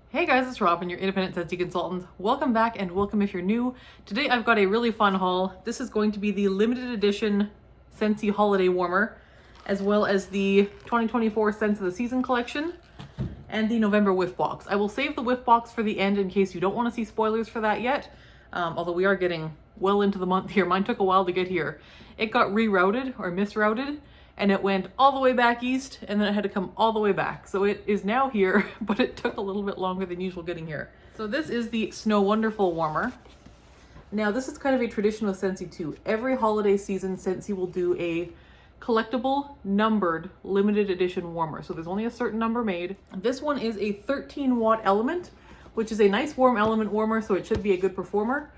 Hey guys, it's Robyn, your independent Scentsy consultant. Welcome back and welcome if you're new. Today I've got a really fun haul. This is going to be the limited edition Scentsy holiday warmer, as well as the 2024 Scents of the Season collection and the November Whiff box. I will save the Whiff box for the end in case you don't want to see spoilers for that yet, although we are getting well into the month here. Mine took a while to get here. It got rerouted or misrouted, and it went all the way back east, and then it had to come all the way back. So it is now here, but it took a little bit longer than usual getting here. So this is the SNOWonderful warmer. Now this is kind of a tradition with Scentsy too. Every holiday season, Scentsy will do a collectible, numbered, limited edition warmer. So there's only a certain number made. This one is a 13-watt element, which is a nice warm element warmer, so it should be a good performer.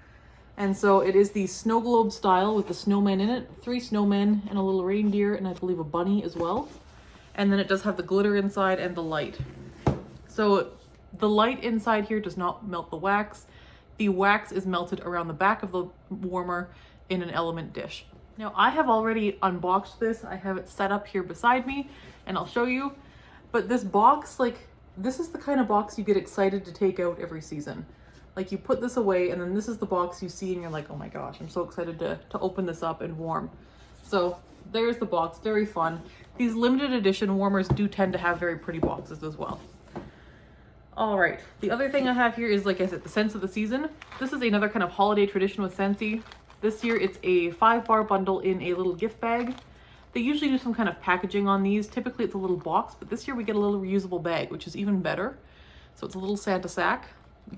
And so it is the snow globe style with the snowmen in it, 3 snowmen and a little reindeer, and I believe a bunny as well. And then it does have the glitter inside and the light. So the light inside here does not melt the wax. The wax is melted around the back of the warmer in an element dish. Now I have already unboxed this. I have it set up here beside me and I'll show you. But this box, this is the kind of box you get excited to take out every season. Like you put this away and then this is the box you see and you're like, oh my gosh, I'm so excited to open this up and warm. So there's the box, very fun. These limited edition warmers do tend to have very pretty boxes as well. All right, the other thing I have here is, like I said, the Scents of the Season. This is another kind of holiday tradition with Scentsy. This year it's a 5-bar bundle in a little gift bag. They usually do some kind of packaging on these. Typically it's a little box, but this year we get a little reusable bag, which is even better. So it's a little Santa sack.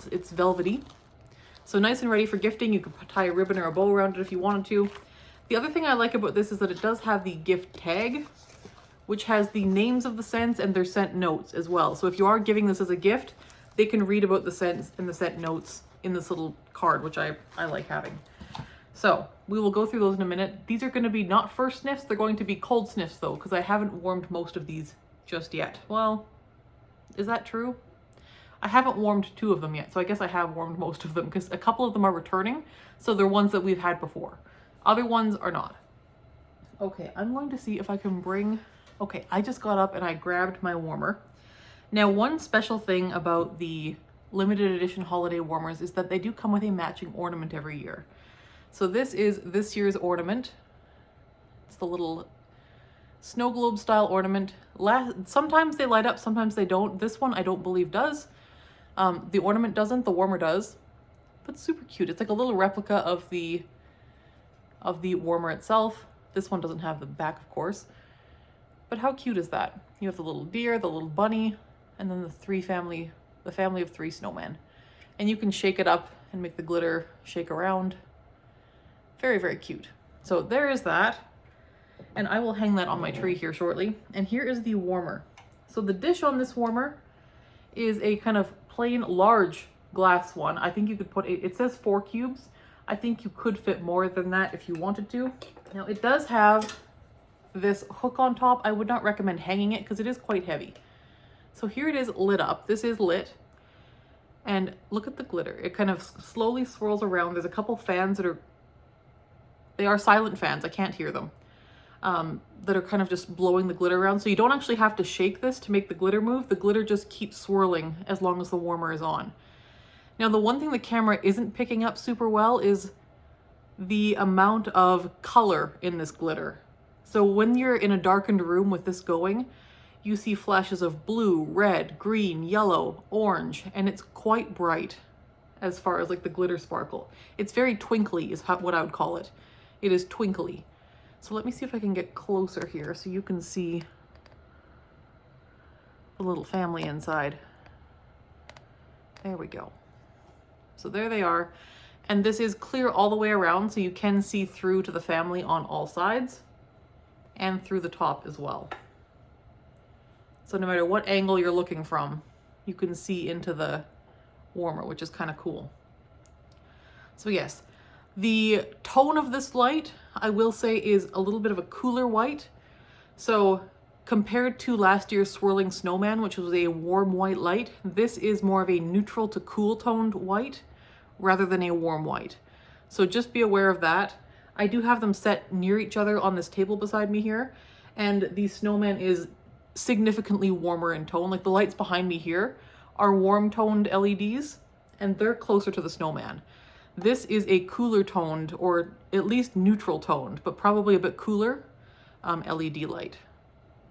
It's velvety. So nice and ready for gifting. You could tie a ribbon or a bow around it if you wanted to. The other thing I like about this is that it does have the gift tag, which has the names of the scents and their scent notes as well. So if you are giving this as a gift, they can read about the scents and the scent notes in this little card, which I like having. So we will go through those in a minute. These are going to be not first sniffs, they're going to be cold sniffs though, because I haven't warmed most of these just yet. Well, is that true? I haven't warmed 2 of them yet, so I guess I have warmed most of them because a couple of them are returning, so they're ones that we've had before. Other ones are not. Okay, I'm going to see if I can bring... Okay, I just got up and I grabbed my warmer. Now, one special thing about the limited edition holiday warmers is that they do come with a matching ornament every year. So this is this year's ornament. It's the little snow globe style ornament. Sometimes they light up, sometimes they don't. This one I don't believe does. The ornament doesn't, the warmer does, but super cute. It's like a little replica of the warmer itself. This one doesn't have the back, of course, but how cute is that? You have the little deer, the little bunny, and then the family of 3 snowmen. And you can shake it up and make the glitter shake around. Very, very cute. So there is that. And I will hang that on my tree here shortly. And here is the warmer. So the dish on this warmer is a kind of plain large glass one. I think you could put it says 4 cubes. I think you could fit more than that if you wanted to. Now it does have this hook on top. I would not recommend hanging it because it is quite heavy. So here it is lit up. This is lit. And look at the glitter. It kind of slowly swirls around. There's a couple fans that they are silent fans. I can't hear them. That are kind of just blowing the glitter around. So you don't actually have to shake this to make the glitter move. The glitter just keeps swirling as long as the warmer is on. Now, the one thing the camera isn't picking up super well is the amount of color in this glitter. So when you're in a darkened room with this going, you see flashes of blue, red, green, yellow, orange, and it's quite bright as far as like the glitter sparkle. It's very twinkly is what I would call it. It is twinkly. So let me see if I can get closer here so you can see the little family inside. There we go. So there they are. And this is clear all the way around, so you can see through to the family on all sides and through the top as well. So no matter what angle you're looking from, you can see into the warmer, which is kind of cool. So yes, the tone of this light, I will say, is a little bit of a cooler white. So compared to last year's Swirling Snowman, which was a warm white light, this is more of a neutral to cool toned white rather than a warm white. So just be aware of that. I do have them set near each other on this table beside me here, and the snowman is significantly warmer in tone. Like the lights behind me here are warm toned LEDs, and they're closer to the snowman. This is a cooler toned, or at least neutral toned, but probably a bit cooler LED light.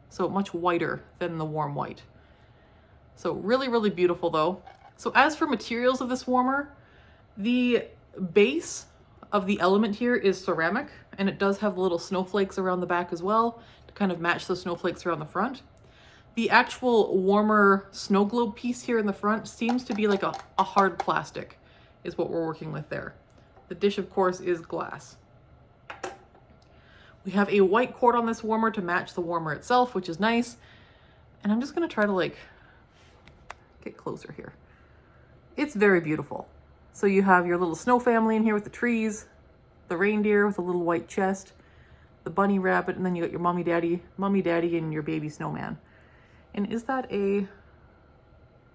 So much whiter than the warm white. So really, really beautiful though. So as for materials of this warmer, the base of the element here is ceramic, and it does have little snowflakes around the back as well to kind of match the snowflakes around the front. The actual warmer snow globe piece here in the front seems to be like a hard plastic is what we're working with there. The dish, of course, is glass. We have a white cord on this warmer to match the warmer itself, which is nice. And I'm just gonna try to like get closer here. It's very beautiful. So you have your little snow family in here with the trees, the reindeer with a little white chest, the bunny rabbit, and then you got your mommy, daddy, and your baby snowman. And is that it's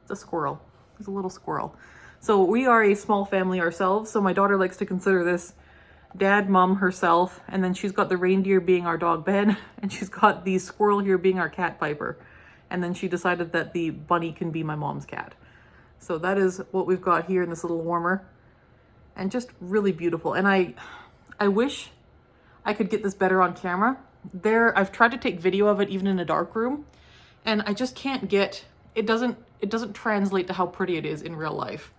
a squirrel. It's a little squirrel. So we are a small family ourselves. So my daughter likes to consider this dad, mom, herself, and then she's got the reindeer being our dog Ben, and she's got the squirrel here being our cat Piper. And then she decided that the bunny can be my mom's cat. So that is what we've got here in this little warmer, and just really beautiful. And I wish I could get this better on camera. I've tried to take video of it even in a dark room, and I just can't get, it doesn't translate to how pretty it is in real life.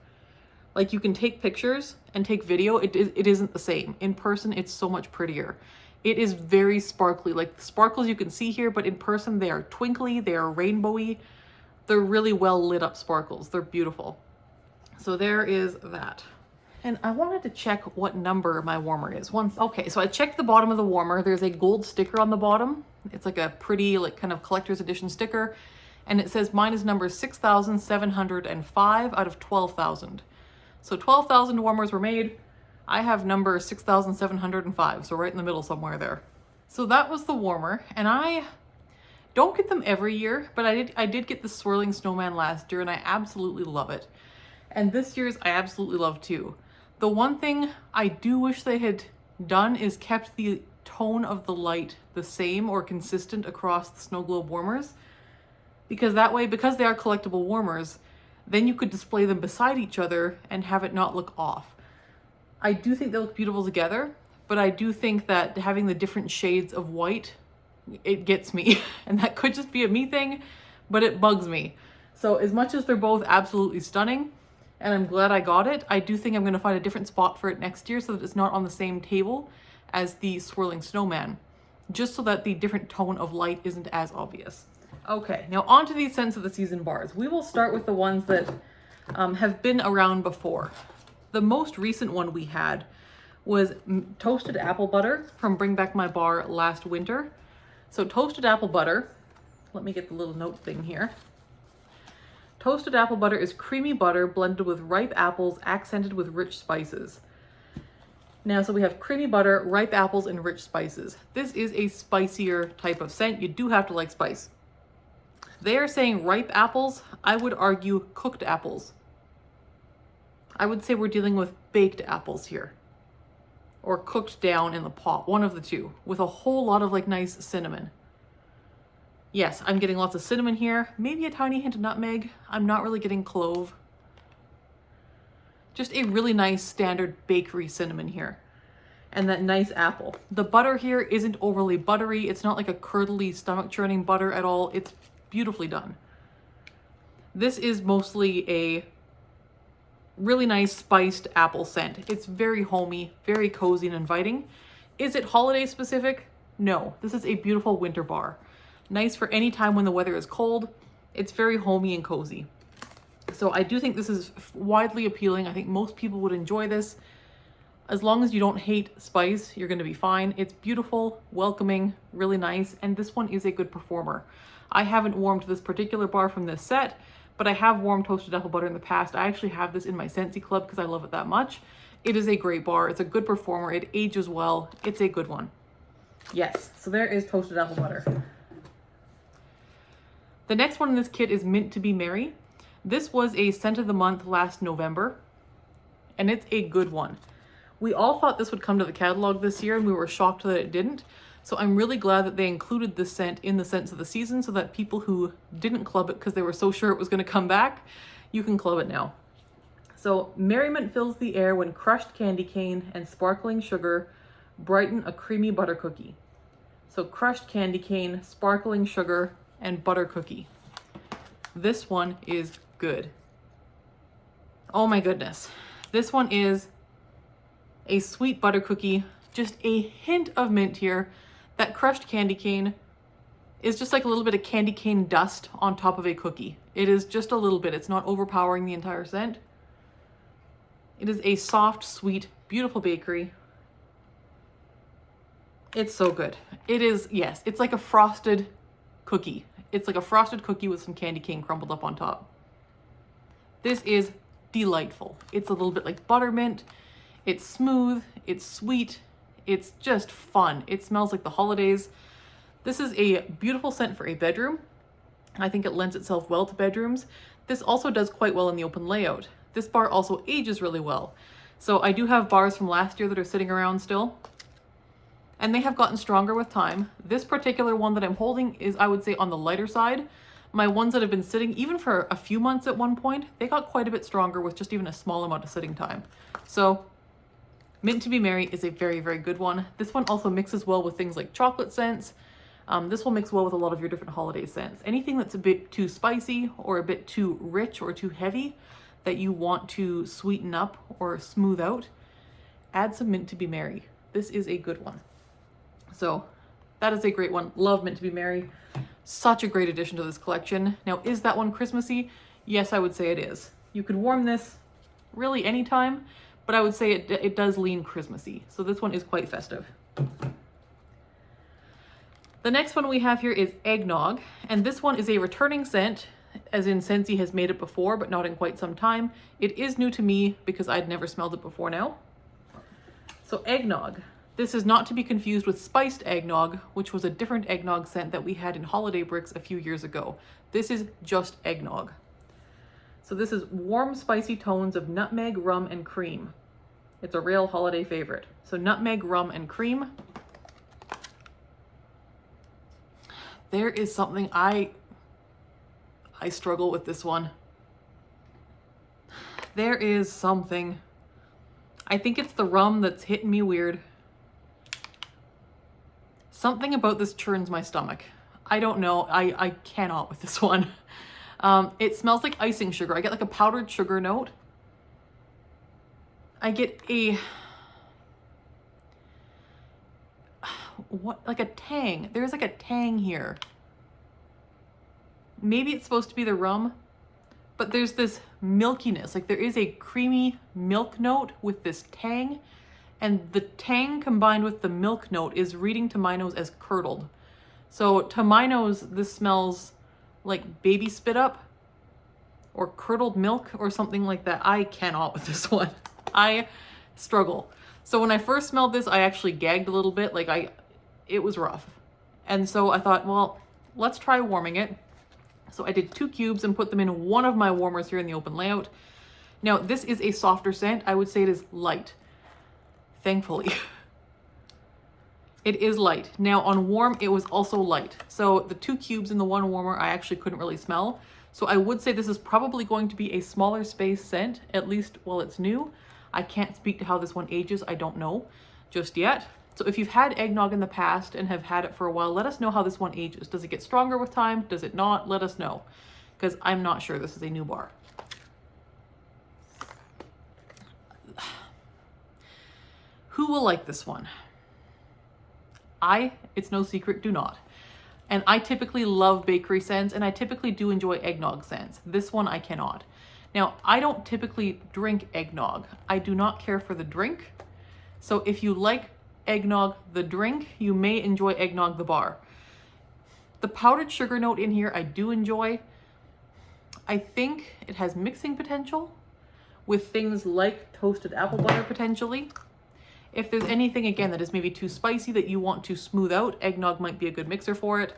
Like, you can take pictures and take video, it isn't the same. In person, it's so much prettier. It is very sparkly, like the sparkles you can see here, but in person they are twinkly, they are rainbowy. They're really well lit up sparkles. They're beautiful. So there is that. And I wanted to check what number my warmer is. Okay, so I checked the bottom of the warmer. There's a gold sticker on the bottom. It's like a pretty, like, kind of collector's edition sticker. And it says mine is number 6,705 out of 12,000. So 12,000 warmers were made. I have number 6,705, so right in the middle somewhere there. So that was the warmer, and I don't get them every year, but I did get the swirling snowman last year, and I absolutely love it. And this year's I absolutely love too. The one thing I do wish they had done is kept the tone of the light the same or consistent across the snow globe warmers, because that way, because they are collectible warmers, then you could display them beside each other and have it not look off. I do think they look beautiful together, but I do think that having the different shades of white, it gets me. And that could just be a me thing, but it bugs me. So as much as they're both absolutely stunning, and I'm glad I got it, I do think I'm gonna find a different spot for it next year so that it's not on the same table as the swirling snowman, just so that the different tone of light isn't as obvious. Okay, now on to these Scents of the Season bars. We will start with the ones that have been around before. The most recent one we had was toasted apple butter from Bring Back My Bar last winter. So toasted apple butter, let me get the little note thing here. Toasted apple butter is creamy butter blended with ripe apples accented with rich spices. Now, so we have creamy butter, ripe apples, and rich spices. This is a spicier type of scent. You do have to like spice. They are saying ripe apples. I would argue cooked apples. I would say we're dealing with baked apples here, or cooked down in the pot, one of the two, with a whole lot of like nice cinnamon. Yes, I'm getting lots of cinnamon here, maybe a tiny hint of nutmeg. I'm not really getting clove. Just a really nice standard bakery cinnamon here. And that nice apple. The butter here isn't overly buttery. It's not like a curdly stomach churning butter at all. It's beautifully done. This is mostly a really nice spiced apple scent. It's very homey, very cozy and inviting. Is it holiday specific? No, this is a beautiful winter bar. Nice for any time when the weather is cold. It's very homey and cozy. So I do think this is widely appealing. I think most people would enjoy this. As long as you don't hate spice, you're gonna be fine. It's beautiful, welcoming, really nice, and this one is a good performer. I haven't warmed this particular bar from this set, but I have warmed toasted apple butter in the past. I actually have this in my Scentsy club because I love it that much. It is a great bar. It's a good performer. It ages well. It's a good one. Yes, so there is toasted apple butter. The next one in this kit is Mint to Be Merry. This was a scent of the month last November, and it's a good one. We all thought this would come to the catalog this year, and we were shocked that it didn't. So I'm really glad that they included this scent in the Scents of the Season so that people who didn't club it because they were so sure it was going to come back, you can club it now. So, merriment fills the air when crushed candy cane and sparkling sugar brighten a creamy butter cookie. So, crushed candy cane, sparkling sugar, and butter cookie. This one is good. Oh my goodness. This one is a sweet butter cookie, just a hint of mint here. That crushed candy cane is just like a little bit of candy cane dust on top of a cookie. It is just a little bit. It's not overpowering the entire scent. It is a soft, sweet, beautiful bakery. It's so good. It is, yes, it's like a frosted cookie. It's like a frosted cookie with some candy cane crumbled up on top. This is delightful. It's a little bit like buttermint. It's smooth, it's sweet, it's just fun. It smells like the holidays. This is a beautiful scent for a bedroom. I think it lends itself well to bedrooms. This also does quite well in the open layout. This bar also ages really well. So I do have bars from last year that are sitting around still, and they have gotten stronger with time. This particular one that I'm holding is, I would say, on the lighter side. My ones that have been sitting even for a few months at one point, they got quite a bit stronger with just even a small amount of sitting time. So Mint to be Merry is a very, very good one. This one also mixes well with things like chocolate scents. This will mix well with a lot of your different holiday scents. Anything that's a bit too spicy or a bit too rich or too heavy that you want to sweeten up or smooth out, add some Mint to be Merry. This is a good one. So that is a great one. Love Mint to be Merry. Such a great addition to this collection. Now, is that one Christmassy? Yes, I would say it is. You could warm this really anytime, but I would say it does lean Christmassy. So this one is quite festive. The next one we have here is Eggnog, and this one is a returning scent, as in Scentsy has made it before, but not in quite some time. It is new to me because I'd never smelled it before now. So Eggnog. This is not to be confused with spiced eggnog, which was a different eggnog scent that we had in holiday bricks a few years ago. This is just eggnog. So this is warm, spicy tones of nutmeg, rum, and cream. It's a real holiday favorite. So nutmeg, rum, and cream. There is something I struggle with this one. There is something. I think it's the rum that's hitting me weird. Something about this churns my stomach. I don't know. I cannot with this one. It smells like icing sugar. I get like a powdered sugar note. I get a, like a tang. There's like a tang here. Maybe it's supposed to be the rum, but there's this milkiness. Like there is a creamy milk note with this tang, and the tang combined with the milk note is reading to my nose as curdled. So to my nose, this smells like baby spit up or curdled milk or something like that. I cannot with this one. I struggle. So when I first smelled this, I actually gagged a little bit. It was rough. And so I thought, well, let's try warming it. So I did 2 cubes and put them in one of my warmers here in the open layout. Now this is a softer scent. I would say it is light. Thankfully. It is light. Now on warm, it was also light. So the 2 cubes in the one warmer, I actually couldn't really smell. So I would say this is probably going to be a smaller space scent, at least while it's new. I can't speak to how this one ages. I don't know just yet. So if you've had eggnog in the past and have had it for a while, let us know how this one ages. Does it get stronger with time? Does it not? Let us know, because I'm not sure. This is a new bar. Who will like this one? It's no secret, do not. And I typically love bakery scents, and I typically do enjoy eggnog scents. This one I cannot. Now, I don't typically drink eggnog. I do not care for the drink. So if you like eggnog the drink, you may enjoy eggnog the bar. The powdered sugar note in here I do enjoy. I think it has mixing potential with things like toasted apple butter potentially. If there's anything, again, that is maybe too spicy that you want to smooth out, eggnog might be a good mixer for it.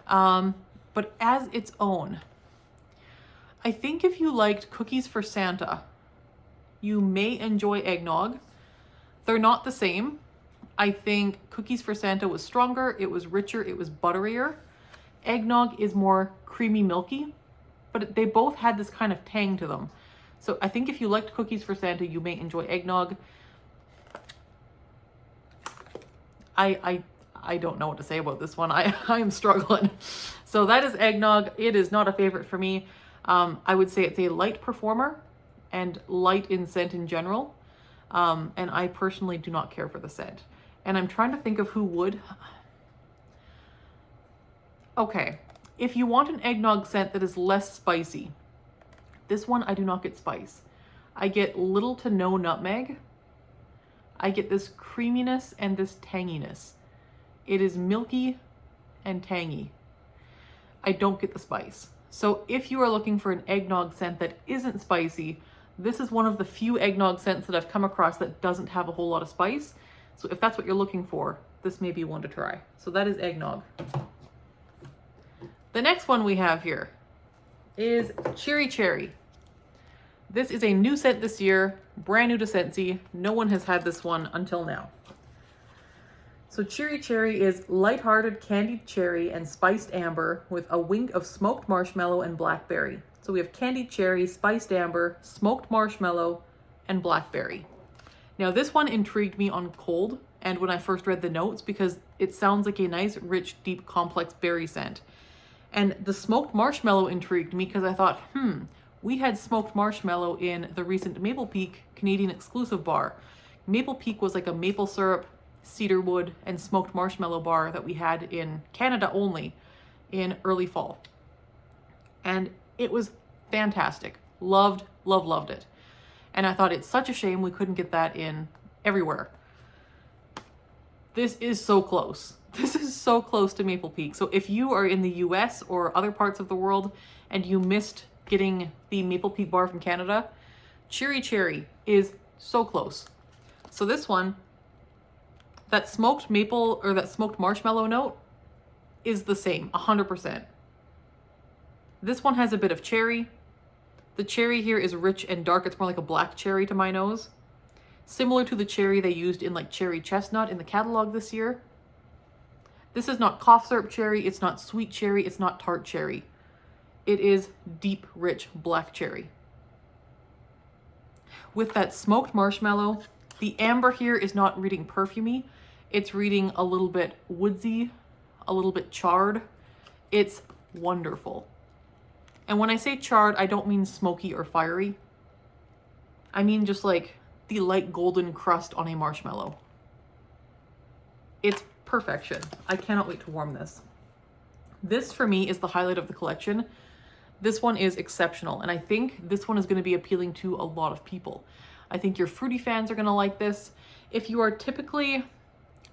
But as its own, I think if you liked cookies for Santa, you may enjoy eggnog. They're not the same. I think cookies for Santa was stronger, it was richer, it was butterier. Eggnog is more creamy, milky, but but they both had this kind of tang to them. So I think if you liked cookies for Santa, you may enjoy eggnog. I don't know what to say about this one. I am struggling. So that is eggnog. It is not a favorite for me. I would say it's a light performer and light in scent in general. And I personally do not care for the scent. And I'm trying to think of who would. Okay, if you want an eggnog scent that is less spicy, this one I do not get spice. I get little to no nutmeg. I get this creaminess and this tanginess. It is milky and tangy. I don't get the spice. So if you are looking for an eggnog scent that isn't spicy, this is one of the few eggnog scents that I've come across that doesn't have a whole lot of spice. So if that's what you're looking for, this may be one to try. So that is eggnog. The next one we have here is Cherry Cherry. This is a new scent this year, brand new to Scentsy. No one has had this one until now. So Cherry Cherry is lighthearted candied cherry and spiced amber with a wink of smoked marshmallow and blackberry. So we have candied cherry, spiced amber, smoked marshmallow, and blackberry. Now this one intrigued me on cold and when I first read the notes because it sounds like a nice, rich, deep, complex berry scent. And the smoked marshmallow intrigued me because I thought, we had smoked marshmallow in the recent Maple Peak Canadian exclusive bar. Maple Peak was like a maple syrup, cedarwood, and smoked marshmallow bar that we had in Canada only in early fall. And it was fantastic. Loved, loved it. And I thought it's such a shame we couldn't get that in everywhere. This is so close. This is so close to Maple Peak. So if you are in the US or other parts of the world and you missed getting the Maple Peak bar from Canada, Cherry Cherry is so close. So this one, that smoked maple or that smoked marshmallow note is the same, 100%. This one has a bit of cherry. The cherry here is rich and dark. It's more like a black cherry to my nose. Similar to the cherry they used in like cherry chestnut in the catalog this year. This is not cough syrup cherry, it's not sweet cherry, it's not tart cherry. It is deep, rich black cherry. With that smoked marshmallow, the amber here is not reading perfumey. It's reading a little bit woodsy, a little bit charred. It's wonderful. And when I say charred, I don't mean smoky or fiery. I mean just like the light golden crust on a marshmallow. It's perfection. I cannot wait to warm this. This for me is the highlight of the collection. This one is exceptional, and I think this one is going to be appealing to a lot of people. I think your fruity fans are going to like this. If you are typically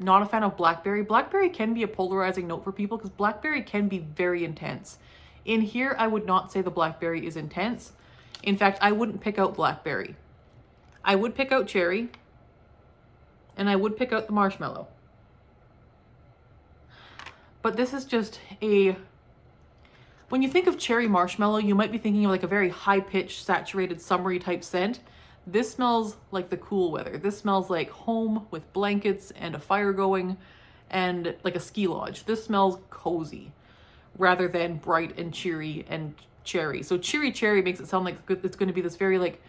not a fan of blackberry, blackberry can be a polarizing note for people because blackberry can be very intense. In here, I would not say the blackberry is intense. In fact, I wouldn't pick out blackberry. I would pick out cherry, and I would pick out the marshmallow. But this is just a, when you think of cherry marshmallow, you might be thinking of like a very high-pitched, saturated, summery type scent. This smells like the cool weather. This smells like home with blankets and a fire going and like a ski lodge. This smells cozy rather than bright and cheery and cherry. So Cherry Cherry makes it sound like it's going to be this very like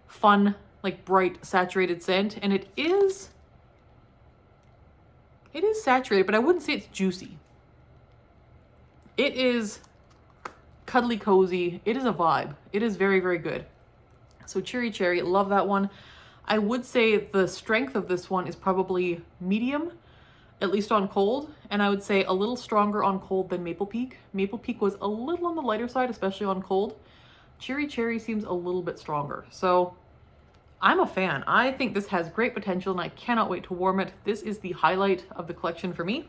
fun, like bright, saturated scent. And it is saturated, but I wouldn't say it's juicy. It is cuddly cozy. It is a vibe. It is very, very good. So Cherry Cherry, love that one. I would say the strength of this one is probably medium, at least on cold. And I would say a little stronger on cold than Maple Peak. Maple Peak was a little on the lighter side, especially on cold. Cherry Cherry seems a little bit stronger. So I'm a fan. I think this has great potential and I cannot wait to warm it. This is the highlight of the collection for me.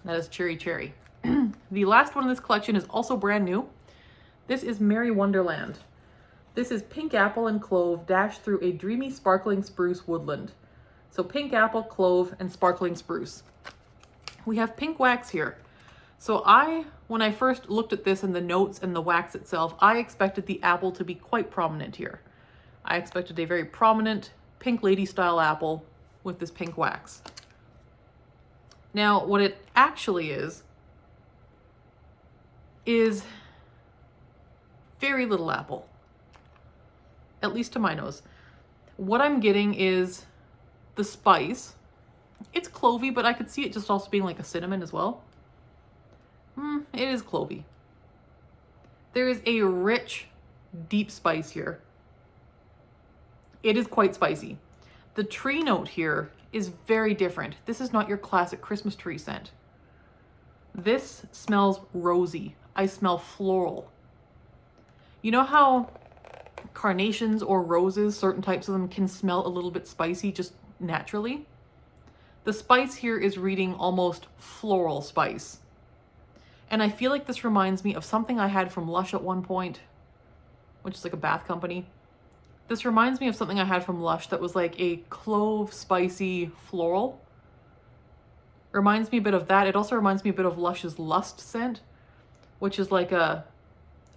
That is Cherry Cherry. The last one in this collection is also brand new. This is Merry Wonderland. This is pink apple and clove dashed through a dreamy sparkling spruce woodland. So pink apple, clove, and sparkling spruce. We have pink wax here. So when I first looked at this and the notes and the wax itself, I expected the apple to be quite prominent here. I expected a very prominent pink lady style apple with this pink wax. Now, what it actually is very little apple, at least to my nose. What I'm getting is the spice. It's clovey, but I could see it just also being like a cinnamon as well. It is clovey. There is a rich, deep spice here. It is quite spicy. The tree note here is very different. This is not your classic Christmas tree scent. This smells rosy. I smell floral. You know how carnations or roses, certain types of them, can smell a little bit spicy just naturally? The spice here is reading almost floral spice. And I feel like this reminds me of something I had from Lush at one point, which is like a bath company. This reminds me of something I had from Lush that was like a clove spicy floral. Reminds me a bit of that. It also reminds me a bit of Lush's Lust scent, which is like a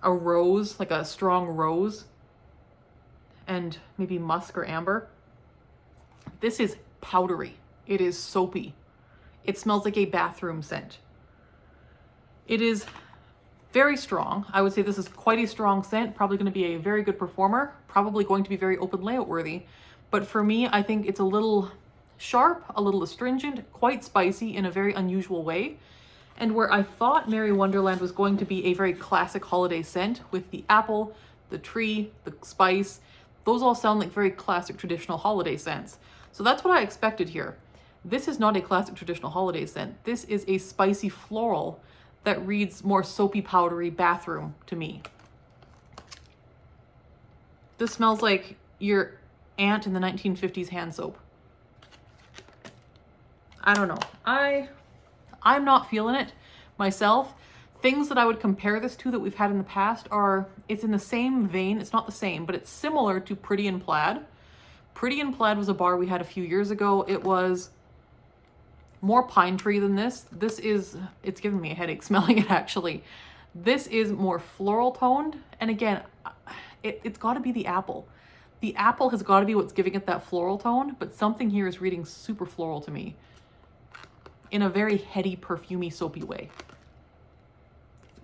rose, like a strong rose, and maybe musk or amber. This is powdery. It is soapy. It smells like a bathroom scent. It is very strong. I would say this is quite a strong scent, probably going to be a very good performer, probably going to be very open layout worthy. But for me, I think it's a little sharp, a little astringent, quite spicy in a very unusual way. And where I thought Merry Wonderland was going to be a very classic holiday scent with the apple, the tree, the spice, those all sound like very classic traditional holiday scents. So that's what I expected here. This is not a classic traditional holiday scent. This is a spicy floral that reads more soapy, powdery bathroom to me. This smells like your aunt in the 1950s hand soap. I don't know. I'm not feeling it myself. Things that I would compare this to that we've had in the past are, it's in the same vein. It's not the same, but it's similar to Pretty in Plaid. Pretty in Plaid was a bar we had a few years ago. It was more pine tree than this. It's giving me a headache smelling it actually. This is more floral toned. And again, it's got to be the apple. The apple has got to be what's giving it that floral tone, but something here is reading super floral to me in a very heady, perfumey, soapy way.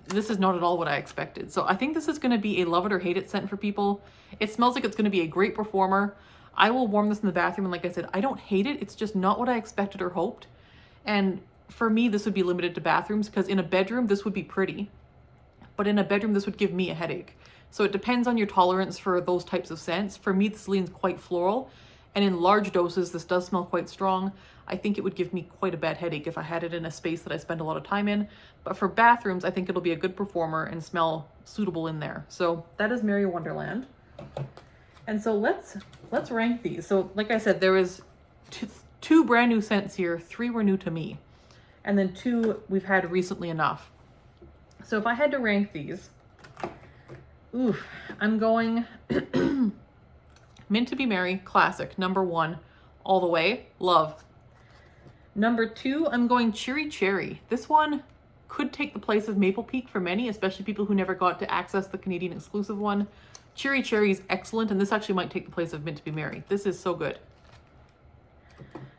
This is not at all what I expected. So I think this is going to be a love it or hate it scent for people. It smells like it's going to be a great performer. I will warm this in the bathroom, and like I said, I don't hate it. It's just not what I expected or hoped. And for me, this would be limited to bathrooms, because in a bedroom, this would be pretty. But in a bedroom, this would give me a headache. So it depends on your tolerance for those types of scents. For me, this leans quite floral. And in large doses, this does smell quite strong. I think it would give me quite a bad headache if I had it in a space that I spend a lot of time in. But for bathrooms, I think it'll be a good performer and smell suitable in there. So that is Merry Wonderland. And so let's rank these. So like I said, there is two brand new scents here. 3 were new to me. And then 2 we've had recently enough. So if I had to rank these, I'm going Mint to Be Merry, classic, number 1, all the way, love. Number 2, I'm going Cheery Cherry. This one could take the place of Maple Peak for many, especially people who never got to access the Canadian exclusive one. Cheery Cherry is excellent, and this actually might take the place of Mint to Be Merry. This is so good.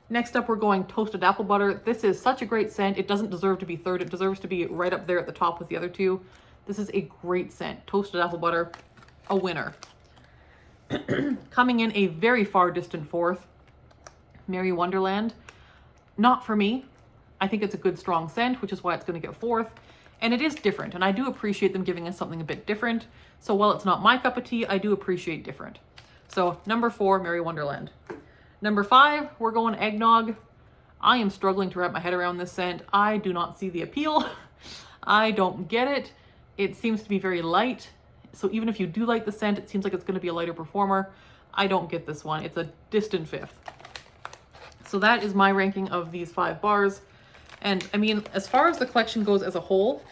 Next up, we're going Toasted Apple Butter. This is such a great scent. It doesn't deserve to be third. It deserves to be right up there at the top with the other 2. This is a great scent. Toasted Apple Butter, a winner. Coming in a very far distant 4th, Merry Wonderland. Not for me. I think it's a good strong scent, which is why it's going to get 4th. And it is different, and I do appreciate them giving us something a bit different. So while it's not my cup of tea, I do appreciate different. So number 4, Merry Wonderland. Number 5, we're going Eggnog. I am struggling to wrap my head around this scent. I do not see the appeal. I don't get it. It seems to be very light. So even if you do like the scent, it seems like it's going to be a lighter performer. I don't get this one. It's a distant 5th. So that is my ranking of these 5 bars. And I mean, as far as the collection goes as a whole,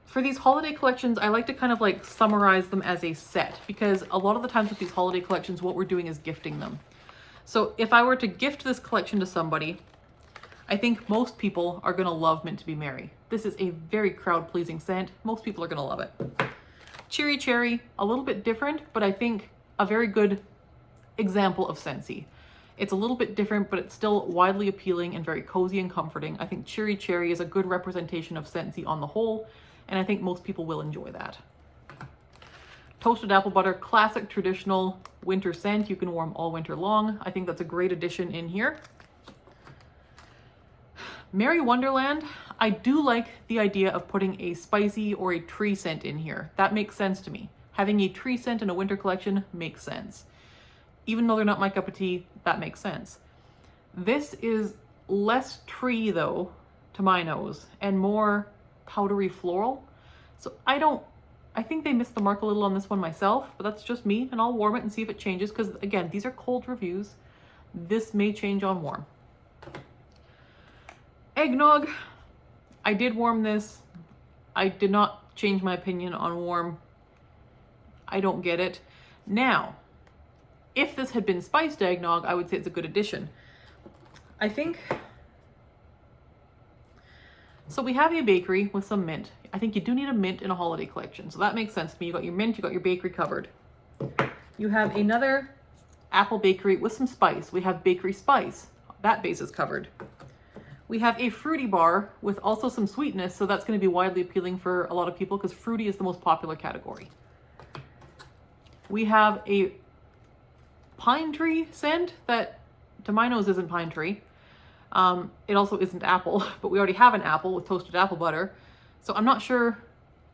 for these holiday collections, I like to kind of like summarize them as a set, because a lot of the times with these holiday collections, what we're doing is gifting them. So if I were to gift this collection to somebody, I think most people are going to love Mint to Be Merry. This is a very crowd-pleasing scent. Most people are going to love it. Cheery Cherry, a little bit different, but I think a very good example of Scentsy. It's a little bit different, but it's still widely appealing and very cozy and comforting. I think Cheery Cherry is a good representation of Scentsy on the whole, and I think most people will enjoy that. Toasted apple butter, classic traditional winter scent. You can warm all winter long. I think that's a great addition in here. Merry Wonderland, I do like the idea of putting a spicy or a tree scent in here. That makes sense to me. Having a tree scent in a winter collection makes sense. Even though they're not my cup of tea, that makes sense. This is less tree though, to my nose, and more powdery floral. So I think they missed the mark a little on this one myself, but that's just me, and I'll warm it and see if it changes, because again, these are cold reviews. This may change on warm. Eggnog, I did warm this. I did not change my opinion on warm. I don't get it. Now, if this had been spiced eggnog, I would say it's a good addition. I think, so we have a bakery with some mint. I think you do need a mint in a holiday collection, so that makes sense to me. You got your mint, you got your bakery covered. You have another apple bakery with some spice. We have bakery spice. That base is covered. We have a fruity bar with also some sweetness, so that's going to be widely appealing for a lot of people because fruity is the most popular category. We have a pine tree scent that, to my nose, isn't pine tree. It also isn't apple, but we already have an apple with toasted apple butter, so I'm not sure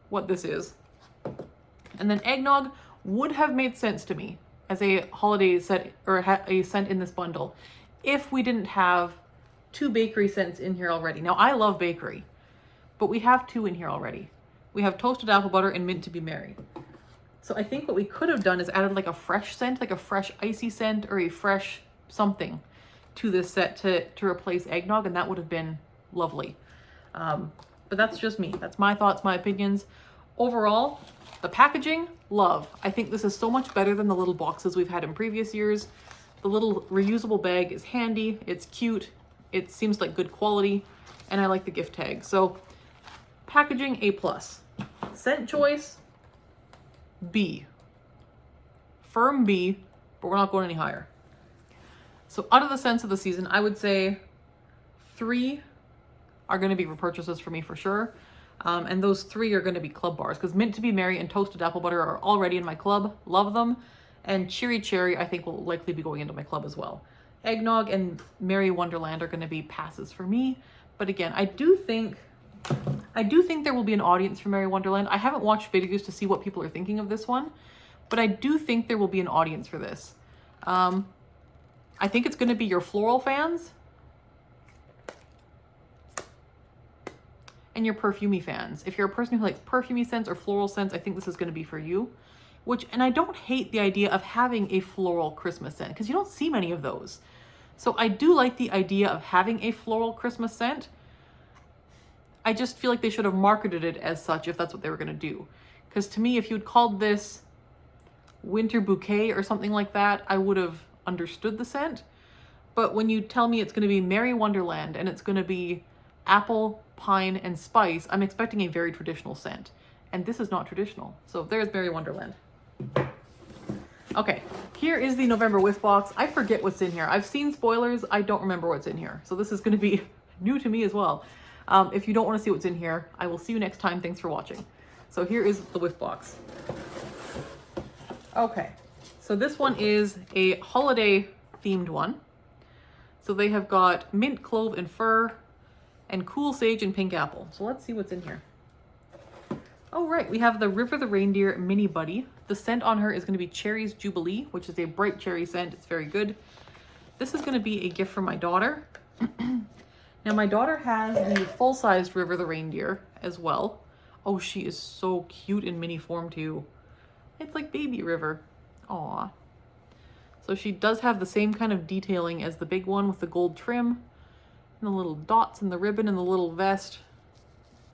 what this is. And then eggnog would have made sense to me as a holiday set or a scent in this bundle if we didn't have 2 bakery scents in here already. Now, I love bakery, but we have 2 in here already. We have toasted apple butter and mint to be merry. So I think what we could have done is added like a fresh scent, like a fresh icy scent or a fresh something to this set to replace eggnog, and that would have been lovely. But that's just me. That's my thoughts, my opinions. Overall, the packaging, love. I think this is so much better than the little boxes we've had in previous years. The little reusable bag is handy, it's cute, it seems like good quality, and I like the gift tag. So packaging, A+. Scent choice, B. Firm B, but we're not going any higher. So out of the scents of the season, I would say 3 are going to be repurchases for me for sure. And those 3 are going to be club bars, because Mint to be Merry and Toasted Apple Butter are already in my club. Love them. And Cheery Cherry, I think, will likely be going into my club as well. Eggnog and Merry Wonderland are going to be passes for me. But again, I do think there will be an audience for Merry Wonderland. I haven't watched videos to see what people are thinking of this one, but I do think there will be an audience for this. I think it's going to be your floral fans and your perfumey fans. If you're a person who likes perfumey scents or floral scents, I think this is going to be for you. And I don't hate the idea of having a floral Christmas scent, because you don't see many of those. So I do like the idea of having a floral Christmas scent. I just feel like they should have marketed it as such if that's what they were going to do. Because to me, if you'd called this Winter Bouquet or something like that, I would have understood the scent. But when you tell me it's going to be Merry Wonderland and it's going to be apple, pine, and spice, I'm expecting a very traditional scent. And this is not traditional. So there's Merry Wonderland. Okay, here is the November Whiff box. I forget what's in here. I've seen spoilers. I don't remember what's in here. So this is going to be new to me as well. If you don't want to see what's in here, I will see you next time. Thanks for watching. So here is the Whiff box. Okay, so this one is a holiday themed one. So they have got mint, clove, and fir, and cool sage and pink apple. So let's see what's in here. Oh, right, we have the River the Reindeer Mini Buddy. The scent on her is going to be Cherries Jubilee, which is a bright cherry scent. It's very good. This is going to be a gift from my daughter. Now, my daughter has the full-sized River the Reindeer as well. Oh, she is so cute in mini form, too. It's like baby River. Aw. So she does have the same kind of detailing as the big one with the gold trim, and the little dots and the ribbon and the little vest.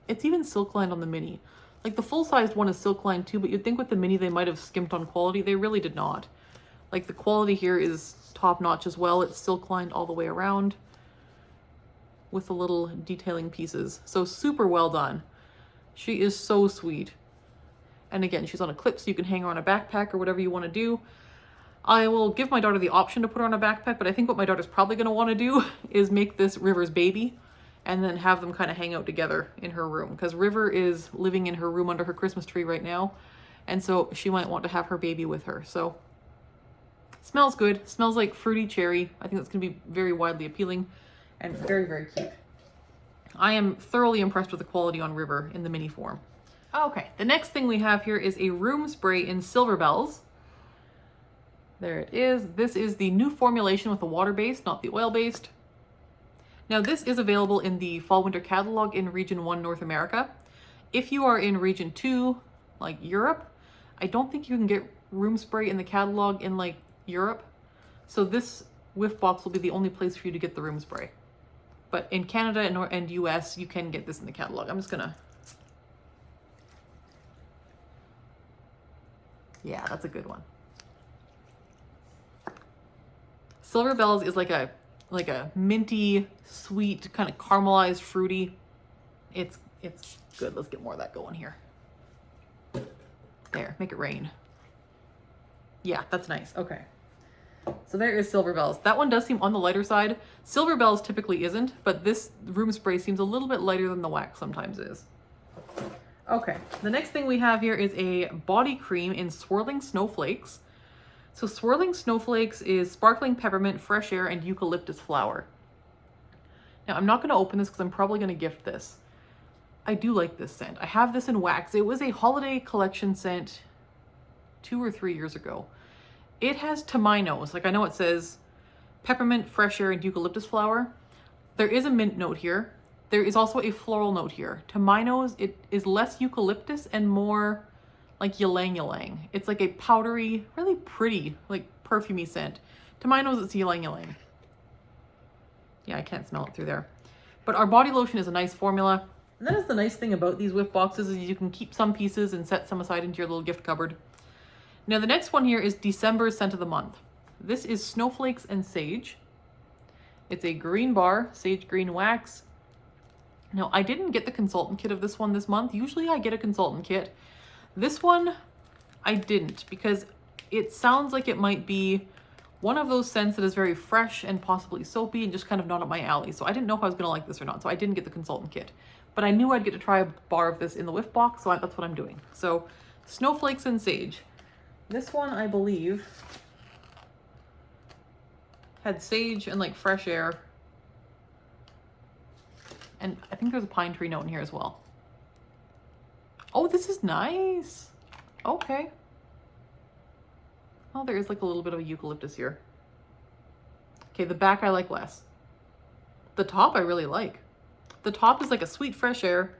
It's even silk lined on the mini. Like, the full-sized one is silk lined too, but you'd think with the mini they might have skimped on quality. They really did not. Like, the quality here is top-notch as well. It's silk lined all the way around with the little detailing pieces. So super well done. She is so sweet. And again, she's on a clip, so you can hang her on a backpack or whatever you want to do. I will give my daughter the option to put her on a backpack, but I think what my daughter's probably going to want to do is make this River's baby and then have them kind of hang out together in her room, because River is living in her room under her Christmas tree right now, And so she might want to have her baby with her. So smells good. Smells like fruity cherry. I think that's going to be very widely appealing and very, very cute. I am thoroughly impressed with the quality on River in the mini form. Okay, the next thing we have here is a room spray in Silver Bells. There it is. This is the new formulation with the water-based, not the oil-based. Now this is available in the Fall Winter catalog in Region 1 North America. If you are in Region 2, like Europe, I don't think you can get room spray in the catalog in like Europe. So this Whiff box will be the only place for you to get the room spray. But in Canada and US, you can get this in the catalog. I'm just gonna... Yeah, that's a good one. Silver Bells is like a minty, sweet, kind of caramelized, fruity. It's good. Let's get more of that going here. There, make it rain. Yeah, that's nice. Okay. So there is Silver Bells. That one does seem on the lighter side. Silver Bells typically isn't, but this room spray seems a little bit lighter than the wax sometimes is. Okay, the next thing we have here is a body cream in Swirling Snowflakes. So Swirling Snowflakes is sparkling peppermint, fresh air, and eucalyptus flower. Now I'm not going to open this because I'm probably going to gift this. I do like this scent. I have this in wax. It was a holiday collection scent 2 or 3 years ago. It has, to my nose, like I know it says peppermint, fresh air, and eucalyptus flower. There is a mint note here. There is also a floral note here. To my nose, it is less eucalyptus and more like ylang ylang. It's like a powdery, really pretty, like perfumey scent. To my nose, it's ylang ylang. Yeah, I can't smell it through there. But our body lotion is a nice formula. And that is the nice thing about these Whiff boxes is you can keep some pieces and set some aside into your little gift cupboard. Now the next one here is December's Scent of the Month. This is Snowflakes and Sage. It's a green bar, sage green wax. Now I didn't get the consultant kit of this one this month. Usually I get a consultant kit. This one I didn't because it sounds like it might be one of those scents that is very fresh and possibly soapy and just kind of not up my alley. So I didn't know if I was going to like this or not. So I didn't get the consultant kit. But I knew I'd get to try a bar of this in the Whiff box, so that's what I'm doing. So Snowflakes and Sage. This one, I believe, had sage and like fresh air. And I think there's a pine tree note in here as well. Oh, this is nice. Okay. Oh, there is like a little bit of a eucalyptus here. Okay, the back I like less. The top I really like. The top is like a sweet fresh air.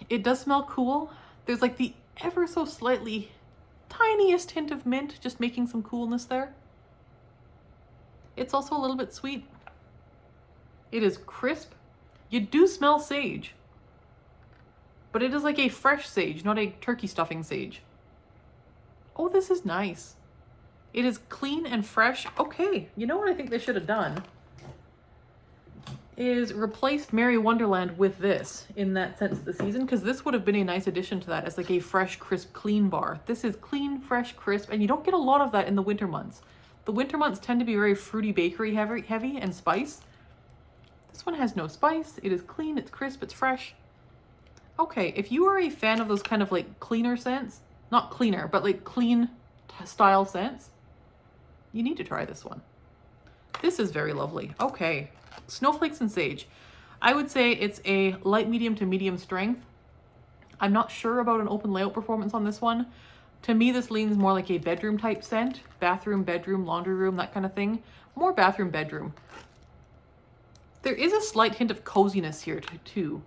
It does smell cool. There's like the ever so slightly tiniest hint of mint, just making some coolness there. It's also a little bit sweet. It is crisp. You do smell sage, but it is like a fresh sage, not a turkey stuffing sage. Oh, this is nice. It is clean and fresh. Okay, you know what I think they should have done? Is replaced Merry Wonderland with this in that sense of the season, because this would have been a nice addition to that as like a fresh, crisp, clean bar. This is clean, fresh, crisp, and you don't get a lot of that in the winter months. The winter months tend to be very fruity bakery heavy and spice. This one has no spice. It is clean, it's crisp, it's fresh. Okay, if you are a fan of those kind of like cleaner scents, not cleaner, but like clean style scents, you need to try this one. This is very lovely. Okay. Snowflakes and Sage. I would say it's a light medium to medium strength. I'm not sure about an open layout performance on this one. To me, this leans more like a bedroom type scent. Bathroom, bedroom, laundry room, that kind of thing. More bathroom, bedroom. There is a slight hint of coziness here too.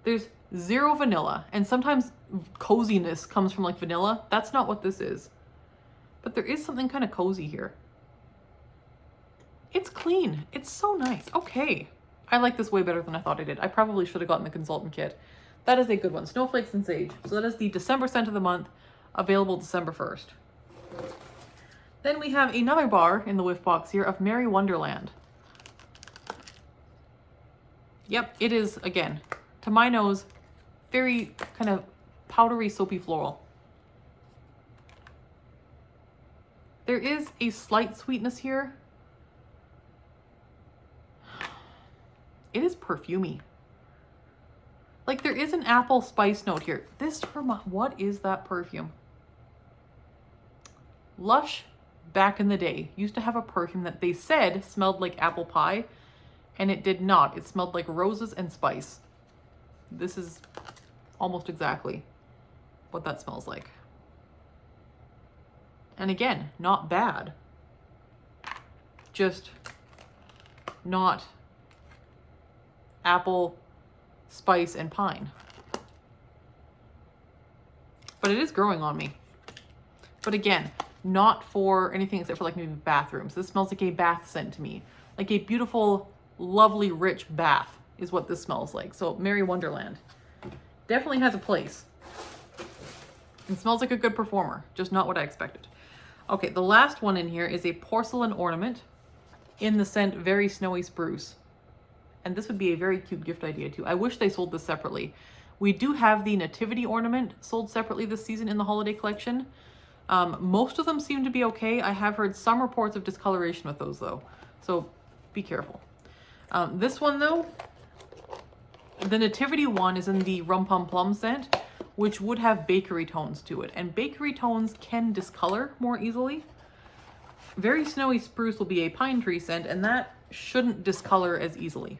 There's zero vanilla, and sometimes coziness comes from like vanilla. That's not what this is. But there is something kind of cozy here. It's clean. It's so nice. Okay. I like this way better than I thought I did. I probably should have gotten the consultant kit. That is a good one. Snowflakes and Sage. So that is the December Scent of the Month, available December 1st. Then we have another bar in the Whiff box here of Merry Wonderland. Yep, it is, again, to my nose, very kind of powdery, soapy floral. There is a slight sweetness here. It is perfumey. Like there is an apple spice note here. This what is that perfume? Lush, back in the day, used to have a perfume that they said smelled like apple pie, and it did not. It smelled like roses and spice. This is almost exactly what that smells like. And again, not bad. Just not apple, spice, and pine. But it is growing on me. But again, not for anything except for like maybe bathrooms. This smells like a bath scent to me. Like a beautiful, lovely, rich bath is what this smells like. So Merry Wonderland definitely has a place. It smells like a good performer, just not what I expected. Okay, the last one in here is a porcelain ornament in the scent Very Snowy Spruce. And this would be a very cute gift idea too. I wish they sold this separately. We do have the nativity ornament sold separately this season in the holiday collection. Most of them seem to be okay. I have heard some reports of discoloration with those though, so be careful. This one though, the nativity one is in the Rum Pum Plum scent, which would have bakery tones to it, and bakery tones can discolor more easily. Very Snowy Spruce will be a pine tree scent, and that shouldn't discolor as easily.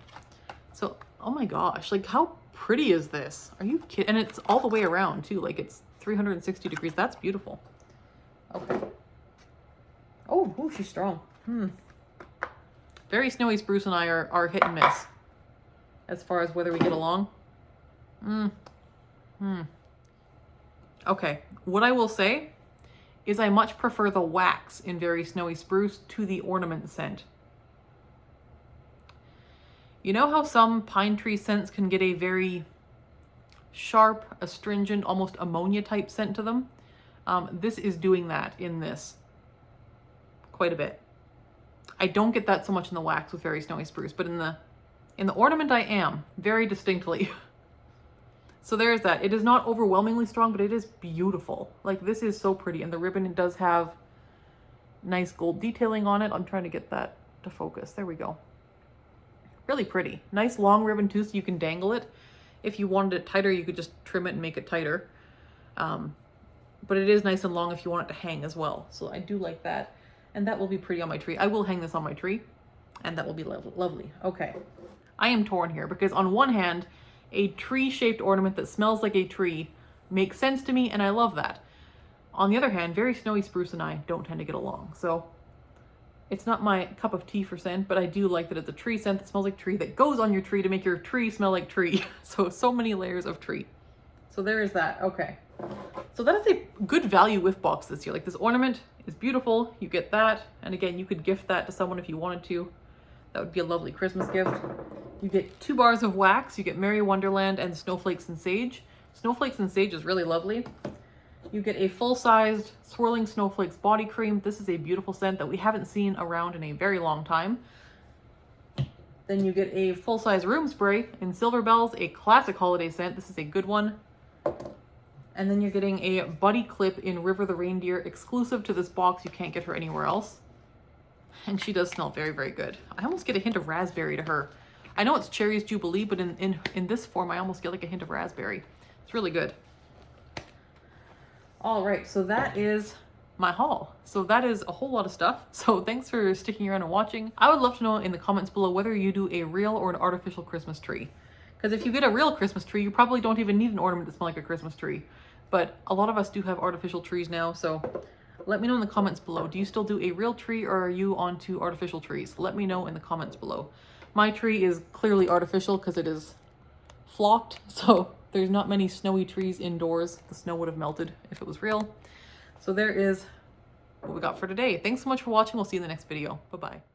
So, oh my gosh, like how pretty is this? Are you kidding? And it's all the way around too, like it's 360 degrees. That's beautiful. Okay. Oh, ooh, she's strong. Very Snowy Spruce and I are hit and miss as far as whether we get along. Okay, what I will say is I much prefer the wax in Very Snowy Spruce to the ornament scent. You know how some pine tree scents can get a very sharp, astringent, almost ammonia type scent to them? This is doing that in this quite a bit. I don't get that so much in the wax with Very Snowy Spruce, but in the ornament I am, very distinctly. So there's that. It is not overwhelmingly strong, but it is beautiful. Like this is so pretty, and the ribbon does have nice gold detailing on it. I'm trying to get that to focus. There we go. Really pretty. Nice long ribbon too, so you can dangle it. If you wanted it tighter, you could just trim it and make it tighter. But it is nice and long if you want it to hang as well. So I do like that. And that will be pretty on my tree. I will hang this on my tree, and that will be lovely. Okay. I am torn here because on one hand, a tree-shaped ornament that smells like a tree makes sense to me, and I love that. On the other hand, Very Snowy Spruce and I don't tend to get along. So it's not my cup of tea for scent, but I do like that it's a tree scent that smells like tree that goes on your tree to make your tree smell like tree. So many layers of tree. So there is that. Okay. So that is a good value Whiff box this year. Like this ornament is beautiful. You get that. And again, you could gift that to someone if you wanted to. That would be a lovely Christmas gift. You get 2 bars of wax. You get Merry Wonderland and Snowflakes and Sage. Snowflakes and Sage is really lovely. You get a full-sized Swirling Snowflakes body cream. This is a beautiful scent that we haven't seen around in a very long time. Then you get a full-size room spray in Silver Bells, a classic holiday scent. This is a good one. And then you're getting a buddy clip in River the Reindeer, exclusive to this box. You can't get her anywhere else. And she does smell very, very good. I almost get a hint of raspberry to her. I know it's Cherry's Jubilee, but in this form, I almost get like a hint of raspberry. It's really good. All right, so that is my haul. So that is a whole lot of stuff. So thanks for sticking around and watching. I would love to know in the comments below whether you do a real or an artificial Christmas tree. Because if you get a real Christmas tree, you probably don't even need an ornament to smell like a Christmas tree. But a lot of us do have artificial trees now, so let me know in the comments below. Do you still do a real tree, or are you onto artificial trees? Let me know in the comments below. My tree is clearly artificial because it is flocked, so there's not many snowy trees indoors. The snow would have melted if it was real. So there is what we got for today. Thanks so much for watching. We'll see you in the next video. Bye-bye.